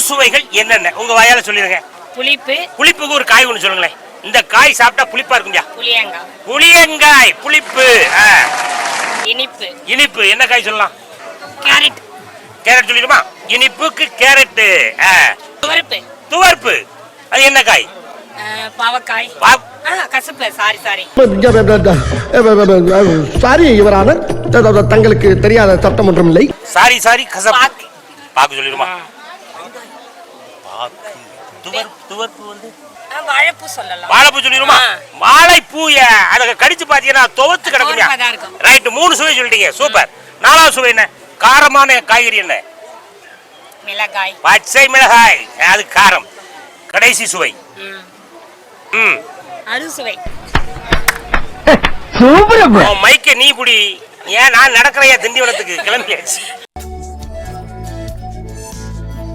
சுவைகள் என்னென்ன உங்க வாயால சொல்லிருங்க. புளிப்பு. புளிப்புக்கு ஒரு காய் ஒன்று சொல்லுங்களேன். இந்த காய் சாப்பிட்டா புளிப்பா இருக்கும்யா. புளியங்காய். புளியங்காய் புளிப்பு. இனிப்பு. இனிப்பு என்ன காய் சொல்லலாம்? கேரட். கேரட் சொல்லிடுமா? இனிப்புக்கு கேரட். துவர்ப்பு. துவர்ப்பு அது என்ன காய்? பாவக்காய். கசப்பு. சாரி யுவரான, தங்களுக்கு தெரியாத சட்டம் ஒன்றும் இல்லை. சாரி கசப்பு. பாக்கு சொல்லிடுமா? பாக்கு. துவர்ப்பு வந்து வாழைப்பூ சொல்லலாம். வாழைப்பூ சொல்லிடுமா? வாழைப்பூ அத கடிச்சு பாத்தீங்கன்னா துவத்து கிடக்குங்க. ரைட், 3 சுவை சொல்லிட்டீங்க. சூப்பர். 4வது சுவை என்ன? காரமான காய்கறி என்ன? மிளகாய். பச்சை மிளகாய், அது காரம். கடைசி சுவை அறுசுவை. சூப்பர். மைக்க நீ புடி. ஏன் நான் நடக்கிறேன் திண்டிவனத்துக்கு கிளம்பியாச்சு.